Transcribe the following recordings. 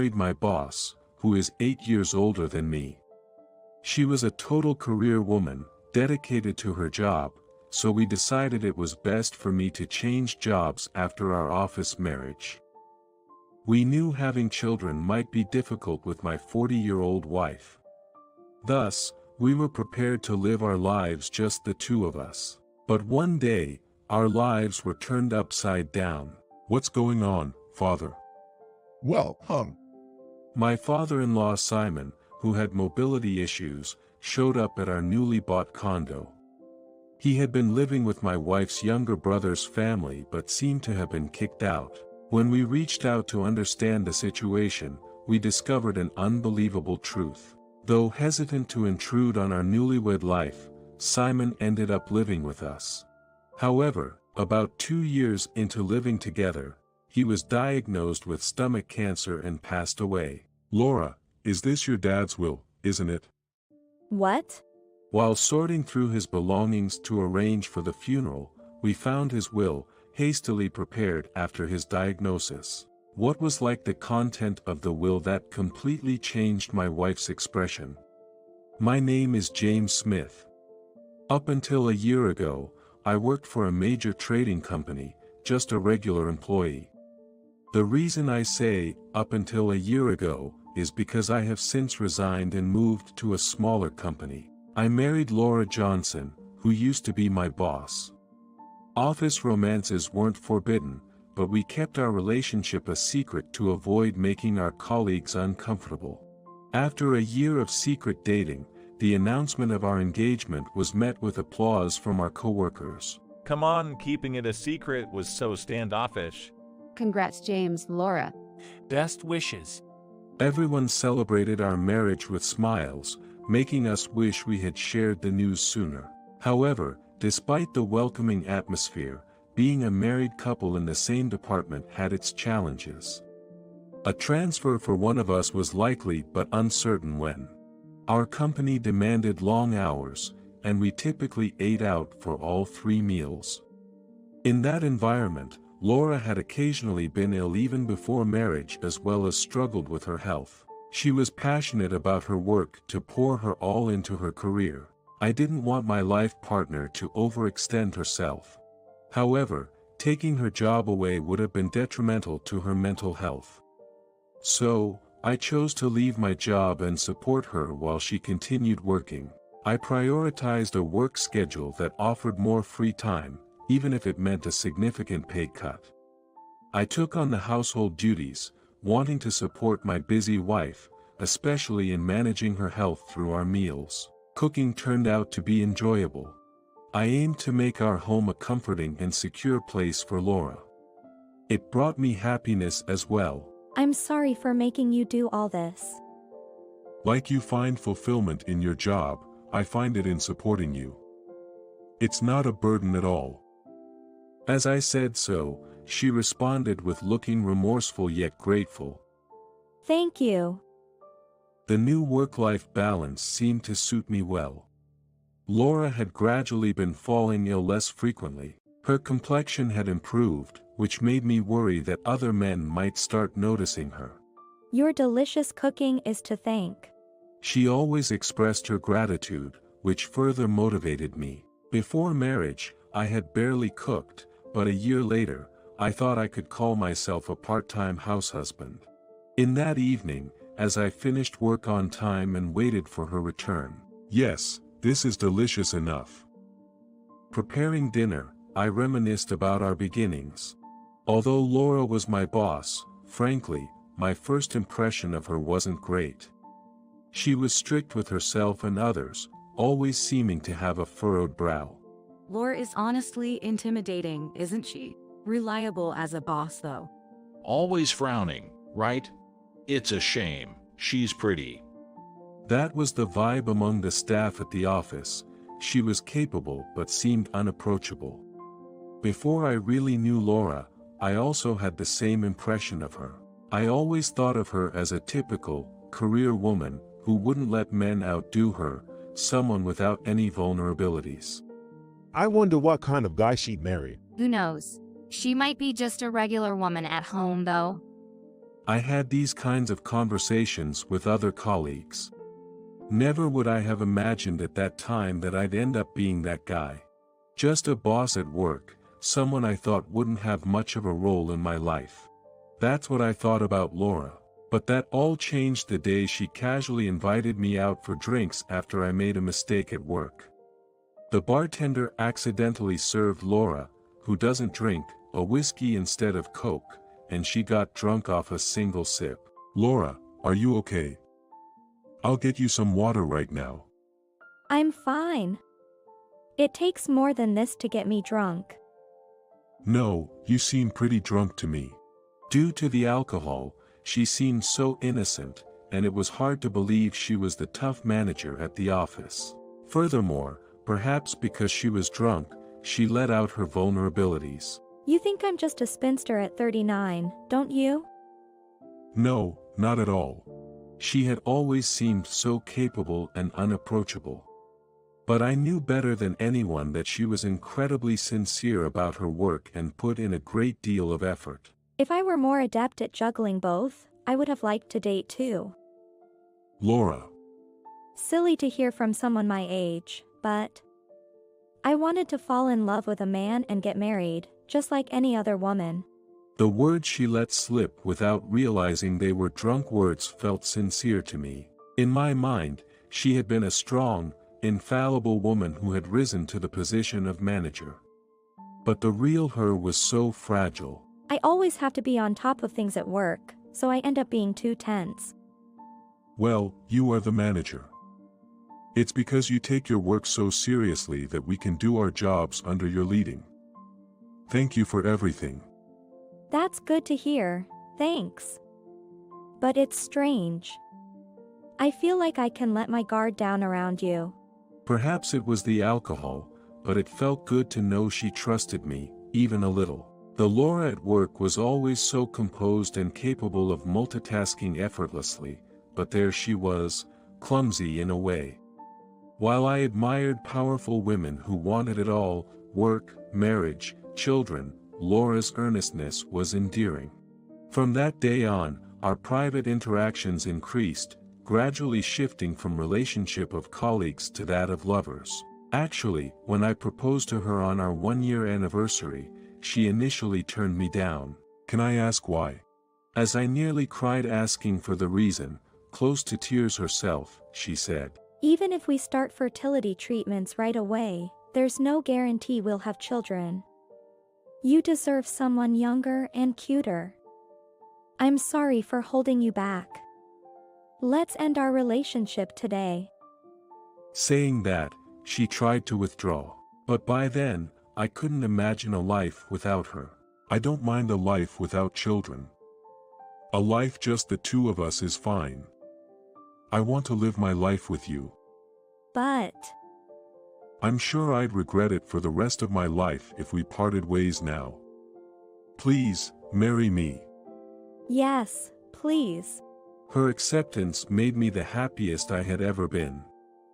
married my boss, who is 8 years older than me. She was a total career woman, dedicated to her job, so we decided it was best for me to change jobs after our office marriage. We knew having children might be difficult with my 40-year-old wife. Thus, we were prepared to live our lives just the two of us. But one day, our lives were turned upside down. What's going on, father? Well, My father-in-law Simon, who had mobility issues, showed up at our newly bought condo. He had been living with my wife's younger brother's family but seemed to have been kicked out. When we reached out to understand the situation, we discovered an unbelievable truth. Though hesitant to intrude on our newlywed life, Simon ended up living with us. However, about 2 years into living together, he was diagnosed with stomach cancer and passed away. Laura, is this your dad's will, isn't it? What? While sorting through his belongings to arrange for the funeral, we found his will, hastily prepared after his diagnosis. What was like the content of the will that completely changed my wife's expression? My name is James Smith. Up until a year ago, I worked for a major trading company, just a regular employee. The reason I say, up until a year ago, is because I have since resigned and moved to a smaller company. I married Laura Johnson, who used to be my boss. Office romances weren't forbidden, but we kept our relationship a secret to avoid making our colleagues uncomfortable. After a year of secret dating, the announcement of our engagement was met with applause from our coworkers. Come on, keeping it a secret was so standoffish. Congrats, James, Laura. Best wishes. Everyone celebrated our marriage with smiles, making us wish we had shared the news sooner. However, despite the welcoming atmosphere, being a married couple in the same department had its challenges. A transfer for one of us was likely but uncertain when. Our company demanded long hours, and we typically ate out for all 3 meals. In that environment, Laura had occasionally been ill even before marriage as well as struggled with her health. She was passionate about her work to pour her all into her career. I didn't want my life partner to overextend herself. However, taking her job away would have been detrimental to her mental health. So, I chose to leave my job and support her while she continued working. I prioritized a work schedule that offered more free time, even if it meant a significant pay cut. I took on the household duties, wanting to support my busy wife, especially in managing her health through our meals. Cooking turned out to be enjoyable. I aimed to make our home a comforting and secure place for Laura. It brought me happiness as well. I'm sorry for making you do all this. Like you find fulfillment in your job, I find it in supporting you. It's not a burden at all. As I said so, she responded with looking remorseful yet grateful. Thank you. The new work-life balance seemed to suit me well. Laura had gradually been falling ill less frequently. Her complexion had improved, which made me worry that other men might start noticing her. Your delicious cooking is to thank. She always expressed her gratitude, which further motivated me. Before marriage, I had barely cooked, but a year later, I thought I could call myself a part-time house husband. In that evening, as I finished work on time and waited for her return. Yes, this is delicious enough. Preparing dinner, I reminisced about our beginnings. Although Laura was my boss, frankly, my first impression of her wasn't great. She was strict with herself and others, always seeming to have a furrowed brow. Laura is honestly intimidating, isn't she? Reliable as a boss, though. Always frowning, right? It's a shame. She's pretty. That was the vibe among the staff at the office. She was capable but seemed unapproachable. Before I really knew Laura, I also had the same impression of her. I always thought of her as a typical, career woman, who wouldn't let men outdo her, someone without any vulnerabilities. I wonder what kind of guy she'd marry. Who knows? She might be just a regular woman at home, though. I had these kinds of conversations with other colleagues. Never would I have imagined at that time that I'd end up being that guy. Just a boss at work, someone I thought wouldn't have much of a role in my life. That's what I thought about Laura. But that all changed the day she casually invited me out for drinks after I made a mistake at work. The bartender accidentally served Laura, who doesn't drink, a whiskey instead of Coke, and she got drunk off a single sip. Laura, are you okay? I'll get you some water right now. I'm fine. It takes more than this to get me drunk. No, you seem pretty drunk to me. Due to the alcohol, she seemed so innocent, and it was hard to believe she was the tough manager at the office. Furthermore, perhaps because she was drunk, she let out her vulnerabilities. You think I'm just a spinster at 39, don't you? No, not at all. She had always seemed so capable and unapproachable. But I knew better than anyone that she was incredibly sincere about her work and put in a great deal of effort. If I were more adept at juggling both, I would have liked to date too. Laura. Silly to hear from someone my age, but I wanted to fall in love with a man and get married, just like any other woman. The words she let slip without realizing they were drunk words felt sincere to me. In my mind, she had been a strong, infallible woman who had risen to the position of manager. But the real her was so fragile. I always have to be on top of things at work, so I end up being too tense. Well, you are the manager. It's because you take your work so seriously that we can do our jobs under your leading. Thank you for everything. That's good to hear, thanks. But it's strange. I feel like I can let my guard down around you. Perhaps it was the alcohol, but it felt good to know she trusted me, even a little. The Laura at work was always so composed and capable of multitasking effortlessly, but there she was, clumsy in a way. While I admired powerful women who wanted it all, work, marriage, children, Laura's earnestness was endearing. From that day on, our private interactions increased, gradually shifting from relationship of colleagues to that of lovers. Actually, when I proposed to her on our one-year anniversary, she initially turned me down. Can I ask why? As I nearly cried asking for the reason, close to tears herself, she said, Even if we start fertility treatments right away, there's no guarantee we'll have children. You deserve someone younger and cuter. I'm sorry for holding you back. Let's end our relationship today. Saying that, she tried to withdraw. But by then, I couldn't imagine a life without her. I don't mind a life without children. A life just the two of us is fine. I want to live my life with you. But I'm sure I'd regret it for the rest of my life if we parted ways now. Please, marry me. yes, please. Her acceptance made me the happiest I had ever been.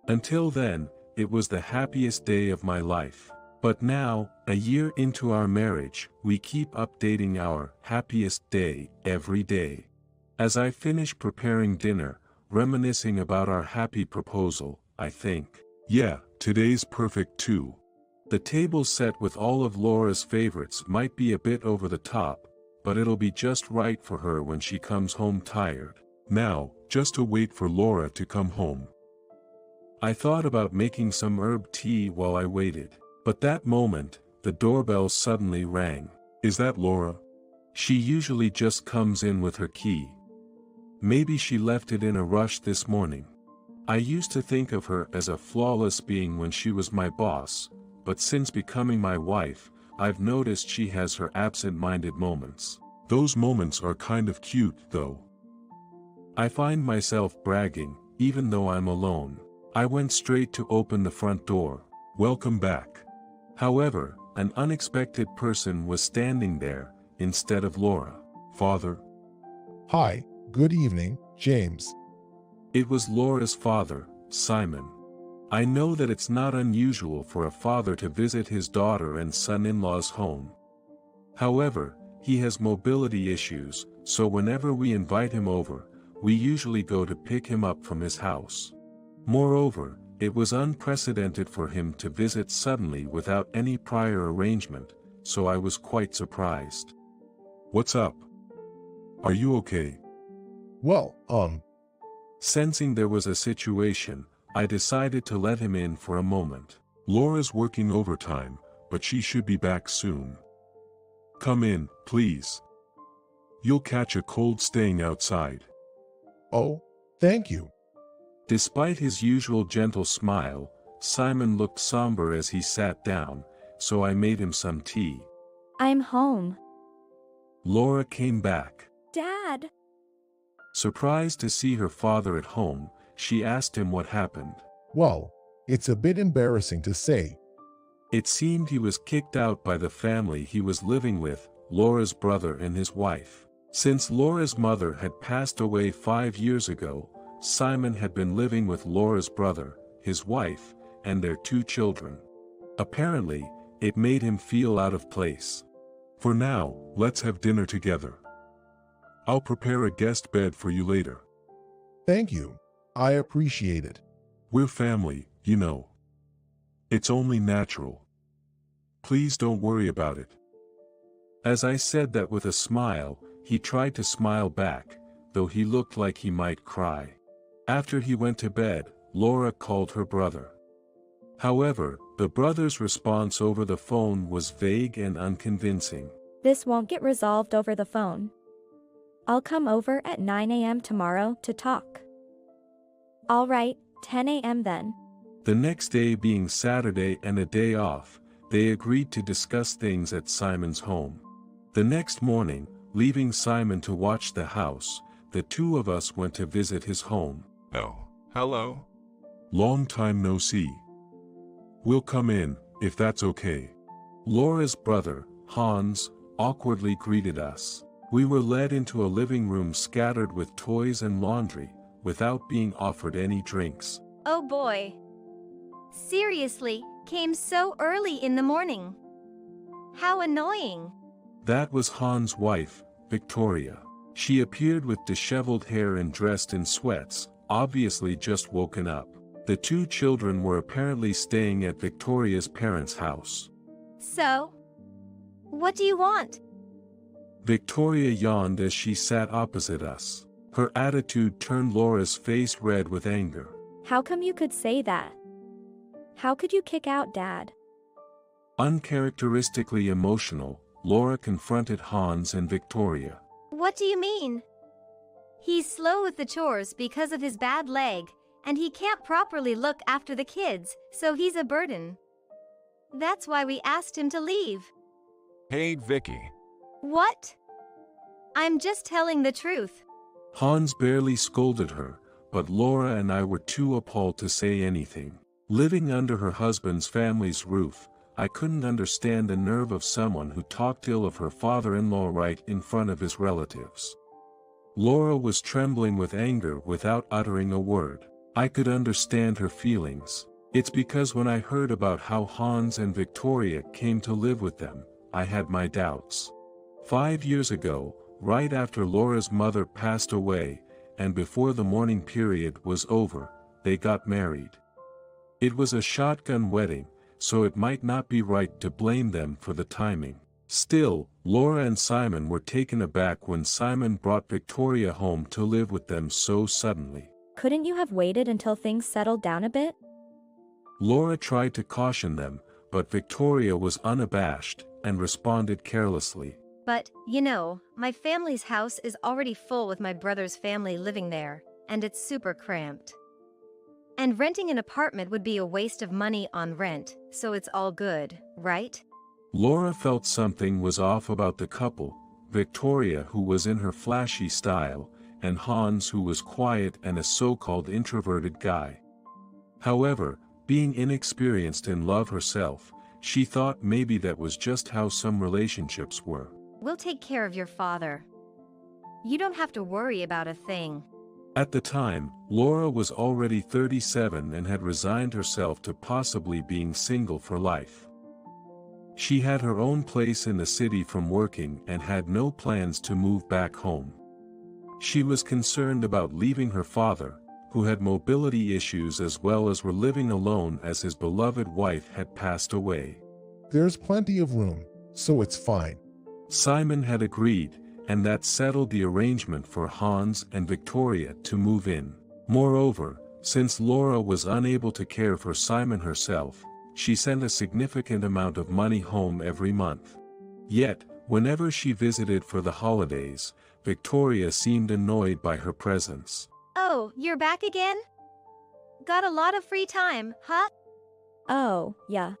Until then, it was the happiest day of my life. But now, a year into our marriage, we keep updating our happiest day every day. As I finish preparing dinner, reminiscing about our happy proposal, I think, yeah, today's perfect too. The table set with all of Laura's favorites might be a bit over the top, but it'll be just right for her when she comes home tired. Now, just to wait for Laura to come home. I thought about making some herb tea while I waited, but that moment, the doorbell suddenly rang. Is that Laura? She usually just comes in with her key. Maybe she left it in a rush this morning. I used to think of her as a flawless being when she was my boss, but since becoming my wife, I've noticed she has her absent-minded moments. Those moments are kind of cute, though. I find myself bragging, even though I'm alone. I went straight to open the front door. Welcome back. However, an unexpected person was standing there, instead of Laura. Father? Hi, good evening, James. It was Laura's father, Simon. I know that it's not unusual for a father to visit his daughter and son-in-law's home. However, he has mobility issues, so whenever we invite him over, we usually go to pick him up from his house. Moreover, it was unprecedented for him to visit suddenly without any prior arrangement, so I was quite surprised. What's up? Are you okay? Well, Sensing there was a situation, I decided to let him in for a moment. Laura's working overtime, but she should be back soon. Come in, please. You'll catch a cold staying outside. oh, thank you. Despite his usual gentle smile, Simon looked somber as he sat down, so I made him some tea. I'm home. Laura came back. Dad! Surprised to see her father at home, she asked him what happened. Well, it's a bit embarrassing to say. It seemed he was kicked out by the family he was living with, Laura's brother and his wife. Since Laura's mother had passed away 5 years ago, Simon had been living with Laura's brother, his wife, and their 2 children. Apparently, it made him feel out of place. For now, let's have dinner together. I'll prepare a guest bed for you later. Thank you. I appreciate it. We're family, you know. It's only natural. Please don't worry about it. As I said that with a smile, he tried to smile back, though he looked like he might cry. After he went to bed, Laura called her brother. However, the brother's response over the phone was vague and unconvincing. This won't get resolved over the phone. I'll come over at 9 a.m. tomorrow to talk. All right, 10 a.m. then. The next day being Saturday and a day off, they agreed to discuss things at Simon's home. The next morning, leaving Simon to watch the house, the 2 of us went to visit his home. Oh, hello. Long time no see. We'll come in, if that's okay. Laura's brother, Hans, awkwardly greeted us. We were led into a living room scattered with toys and laundry, without being offered any drinks. Oh boy. Seriously, came so early in the morning. How annoying. That was Hans' wife, Victoria. She appeared with disheveled hair and dressed in sweats, obviously just woken up. The 2 children were apparently staying at Victoria's parents' house. So? What do you want? Victoria yawned as she sat opposite us. Her attitude turned Laura's face red with anger. How come you could say that? How could you kick out Dad? Uncharacteristically emotional, Laura confronted Hans and Victoria. What do you mean? He's slow with the chores because of his bad leg, and he can't properly look after the kids, so he's a burden. That's why we asked him to leave. Hey, Vicky. What? I'm just telling the truth. Hans barely scolded her, but Laura and I were too appalled to say anything. Living under her husband's family's roof, I couldn't understand the nerve of someone who talked ill of her father-in-law right in front of his relatives. Laura was trembling with anger without uttering a word. I could understand her feelings. It's because when I heard about how Hans and Victoria came to live with them, I had my doubts. 5 years ago, right after Laura's mother passed away, and before the mourning period was over, they got married. It was a shotgun wedding, so it might not be right to blame them for the timing. Still, Laura and Simon were taken aback when Simon brought Victoria home to live with them so suddenly. Couldn't you have waited until things settled down a bit? Laura tried to caution them, but Victoria was unabashed and responded carelessly. But, you know, my family's house is already full with my brother's family living there, and it's super cramped. And renting an apartment would be a waste of money on rent, so it's all good, right? Laura felt something was off about the couple, Victoria who was in her flashy style, and Hans who was quiet and a so-called introverted guy. However, being inexperienced in love herself, she thought maybe that was just how some relationships were. We'll take care of your father. You don't have to worry about a thing. At the time, Laura was already 37 and had resigned herself to possibly being single for life. She had her own place in the city from working and had no plans to move back home. She was concerned about leaving her father, who had mobility issues as well as were living alone as his beloved wife had passed away. There's plenty of room, so it's fine. Simon had agreed, and that settled the arrangement for Hans and Victoria to move in. Moreover, since Laura was unable to care for Simon herself, she sent a significant amount of money home every month. Yet, whenever she visited for the holidays, Victoria seemed annoyed by her presence. Oh, you're back again? Got a lot of free time, huh? Oh, yeah.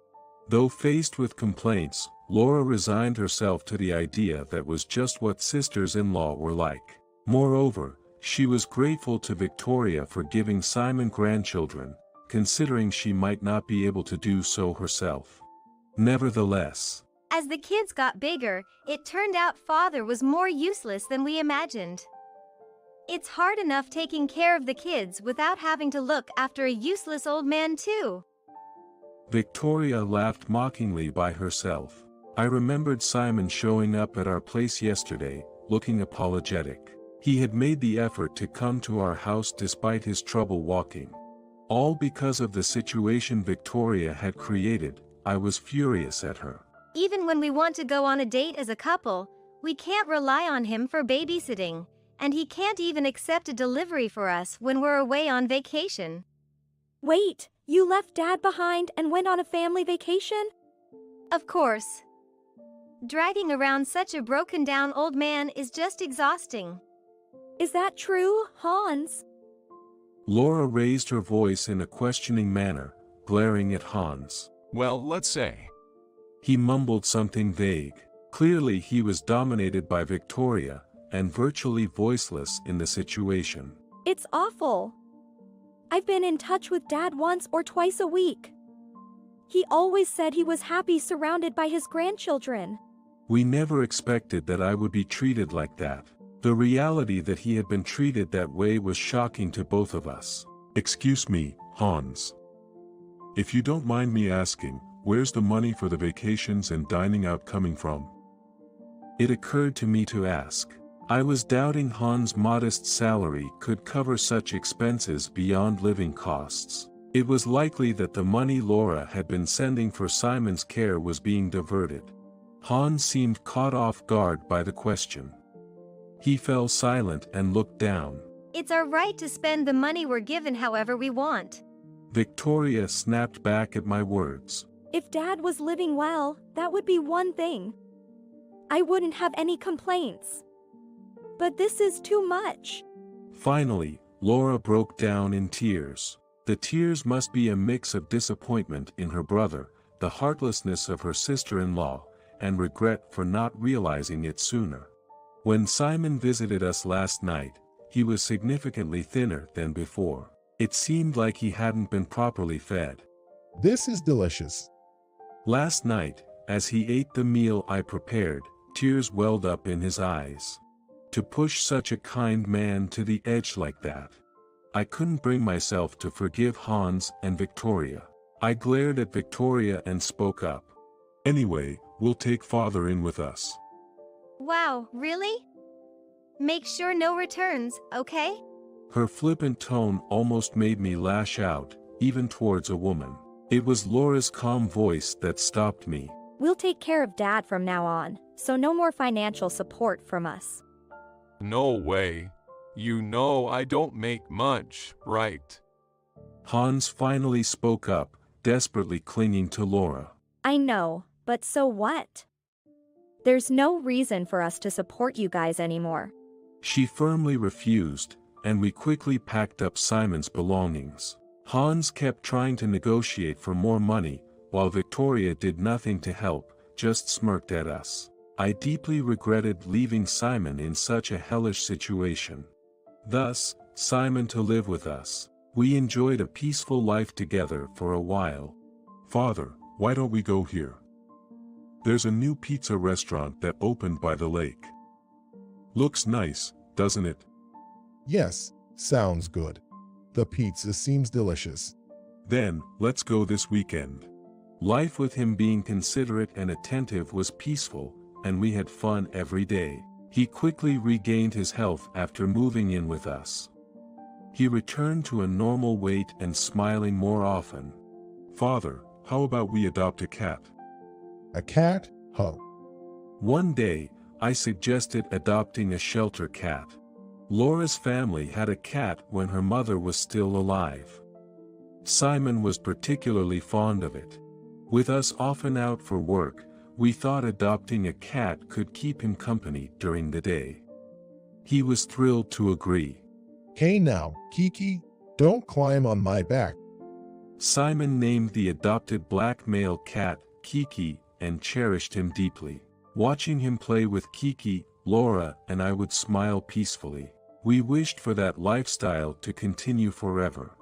Though faced with complaints, Laura resigned herself to the idea that was just what sisters-in-law were like. Moreover, she was grateful to Victoria for giving Simon grandchildren, considering she might not be able to do so herself. Nevertheless, as the kids got bigger, it turned out father was more useless than we imagined. It's hard enough taking care of the kids without having to look after a useless old man too. Victoria laughed mockingly by herself. I remembered Simon showing up at our place yesterday, looking apologetic. He had made the effort to come to our house despite his trouble walking. All because of the situation Victoria had created. I was furious at her. Even when we want to go on a date as a couple, we can't rely on him for babysitting, and he can't even accept a delivery for us when we're away on vacation. Wait, you left Dad behind and went on a family vacation? Of course. Dragging around such a broken-down old man is just exhausting. Is that true, Hans? Laura raised her voice in a questioning manner, glaring at Hans. Well, let's say. He mumbled something vague. Clearly he was dominated by Victoria, and virtually voiceless in the situation. It's awful. I've been in touch with Dad once or twice a week. He always said he was happy surrounded by his grandchildren. We never expected that I would be treated like that. The reality that he had been treated that way was shocking to both of us. Excuse me, Hans. If you don't mind me asking, where's the money for the vacations and dining out coming from? It occurred to me to ask. I was doubting Hans' modest salary could cover such expenses beyond living costs. It was likely that the money Laura had been sending for Simon's care was being diverted. Hans seemed caught off guard by the question. He fell silent and looked down. It's our right to spend the money we're given however we want. Victoria snapped back at my words. If Dad was living well, that would be one thing. I wouldn't have any complaints. But this is too much. Finally, Laura broke down in tears. The tears must be a mix of disappointment in her brother, the heartlessness of her sister-in-law, and regret for not realizing it sooner. When Simon visited us last night, he was significantly thinner than before. It seemed like he hadn't been properly fed. This is delicious. Last night, as he ate the meal I prepared, tears welled up in his eyes. To push such a kind man to the edge like that. I couldn't bring myself to forgive Hans and Victoria. I glared at Victoria and spoke up. Anyway, we'll take father in with us. Wow, really? Make sure no returns, okay? Her flippant tone almost made me lash out, even towards a woman. It was Laura's calm voice that stopped me. We'll take care of Dad from now on, so no more financial support from us. No way. You know I don't make much, right? Hans finally spoke up, desperately clinging to Laura. I know, but so what? There's no reason for us to support you guys anymore. She firmly refused, and we quickly packed up Simon's belongings. Hans kept trying to negotiate for more money, while Victoria did nothing to help, just smirked at us. I deeply regretted leaving Simon in such a hellish situation. Thus, Simon to live with us. We enjoyed a peaceful life together for a while. Father, why don't we go here? There's a new pizza restaurant that opened by the lake. Looks nice, doesn't it? Yes, sounds good. The pizza seems delicious. Then, let's go this weekend. Life with him being considerate and attentive was peaceful, and we had fun every day. He quickly regained his health after moving in with us. He returned to a normal weight and smiling more often. Father, how about we adopt a cat? A cat? Huh. One day, I suggested adopting a shelter cat. Laura's family had a cat when her mother was still alive. Simon was particularly fond of it. With us often out for work, we thought adopting a cat could keep him company during the day. He was thrilled to agree. Hey now, Kiki, don't climb on my back. Simon named the adopted black male cat Kiki and cherished him deeply. Watching him play with Kiki, Laura and I would smile peacefully. We wished for that lifestyle to continue forever.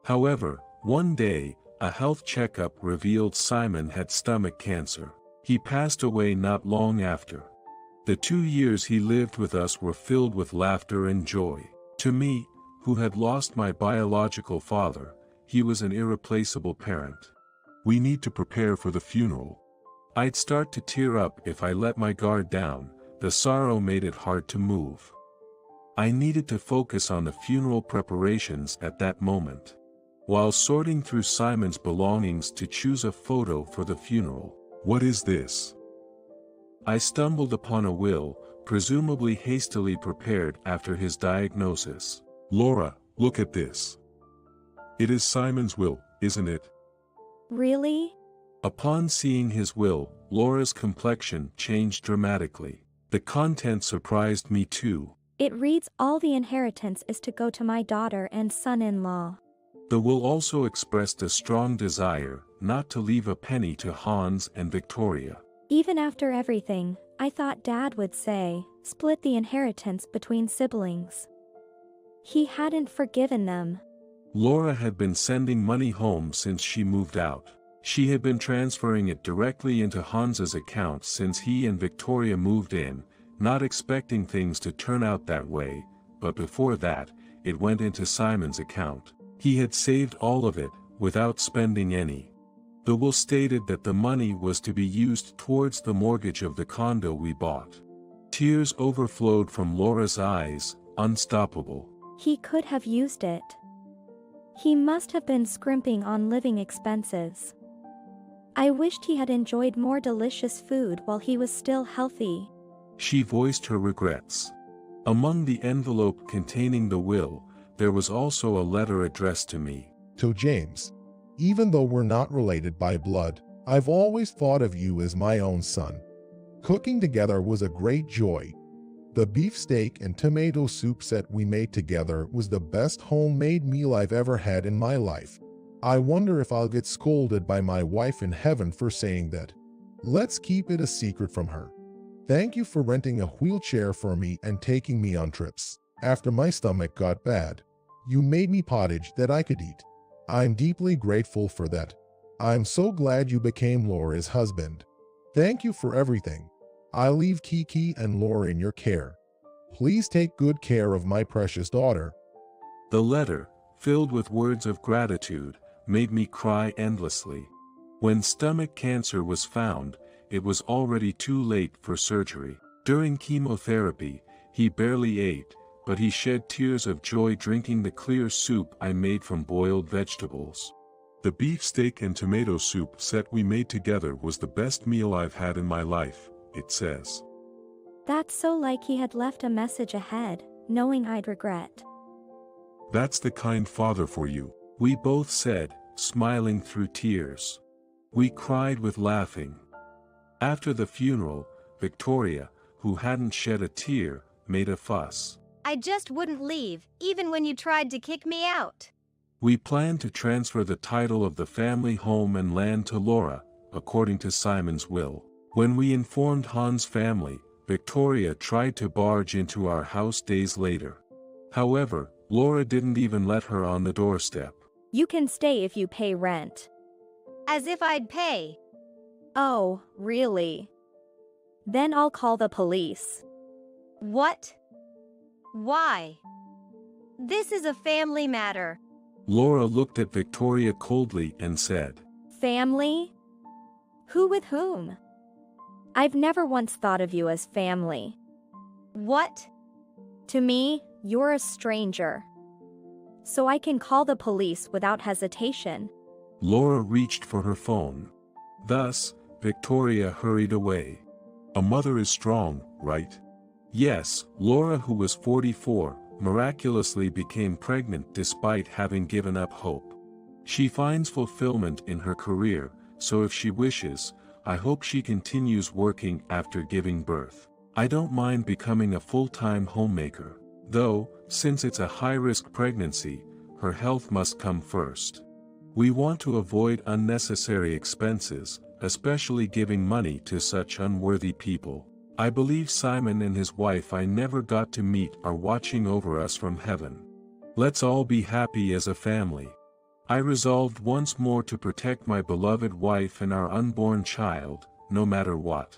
However, one day, a health checkup revealed Simon had stomach cancer. He passed away not long after. The 2 years he lived with us were filled with laughter and joy. To me, who had lost my biological father, he was an irreplaceable parent. We need to prepare for the funeral. I'd start to tear up if I let my guard down. The sorrow made it hard to move. I needed to focus on the funeral preparations at that moment. While sorting through Simon's belongings to choose a photo for the funeral. What is this? I stumbled upon a will, presumably hastily prepared after his diagnosis. Laura, look at this. It is Simon's will, isn't it? Really? Upon seeing his will, Laura's complexion changed dramatically. The content surprised me too. It reads, all the inheritance is to go to my daughter and son-in-law. The will also expressed a strong desire not to leave a penny to Hans and Victoria. Even after everything, I thought Dad would say, split the inheritance between siblings. He hadn't forgiven them. Laura had been sending money home since she moved out. She had been transferring it directly into Hans's account since he and Victoria moved in, not expecting things to turn out that way, but before that, it went into Simon's account. He had saved all of it, without spending any. The will stated that the money was to be used towards the mortgage of the condo we bought. Tears overflowed from Laura's eyes, unstoppable. He could have used it. He must have been scrimping on living expenses. I wished he had enjoyed more delicious food while he was still healthy. She voiced her regrets. Among the envelope containing the will, there was also a letter addressed to me. To James. Even though we're not related by blood, I've always thought of you as my own son. Cooking together was a great joy. The beefsteak and tomato soup set we made together was the best homemade meal I've ever had in my life. I wonder if I'll get scolded by my wife in heaven for saying that. Let's keep it a secret from her. Thank you for renting a wheelchair for me and taking me on trips. After my stomach got bad, you made me pottage that I could eat. I'm deeply grateful for that. I'm so glad you became Laura's husband. Thank you for everything. I'll leave Kiki and Laura in your care. Please take good care of my precious daughter. The letter, filled with words of gratitude, made me cry endlessly. When stomach cancer was found, it was already too late for surgery. During chemotherapy, he barely ate, but he shed tears of joy drinking the clear soup I made from boiled vegetables. The beefsteak and tomato soup set we made together was the best meal I've had in my life, it says. That's so like he had left a message ahead, knowing I'd regret. That's the kind father for you. We both said, smiling through tears. We cried with laughing. After the funeral, Victoria, who hadn't shed a tear, made a fuss. I just wouldn't leave, even when you tried to kick me out. We planned to transfer the title of the family home and land to Laura, according to Simon's will. When we informed Hans' family, Victoria tried to barge into our house days later. However, Laura didn't even let her on the doorstep. You can stay if you pay rent. As if I'd pay. Oh, really? Then I'll call the police. What? Why? This is a family matter. Laura looked at Victoria coldly and said, Family? Who with whom? I've never once thought of you as family. What? To me, you're a stranger. So I can call the police without hesitation. Laura reached for her phone. Thus, Victoria hurried away. A mother is strong, right? Yes, Laura, who was 44, miraculously became pregnant despite having given up hope. She finds fulfillment in her career, so if she wishes, I hope she continues working after giving birth. I don't mind becoming a full-time homemaker, though, since it's a high-risk pregnancy, her health must come first. We want to avoid unnecessary expenses, especially giving money to such unworthy people. I believe Simon and his wife I never got to meet are watching over us from heaven. Let's all be happy as a family. I resolved once more to protect my beloved wife and our unborn child, no matter what.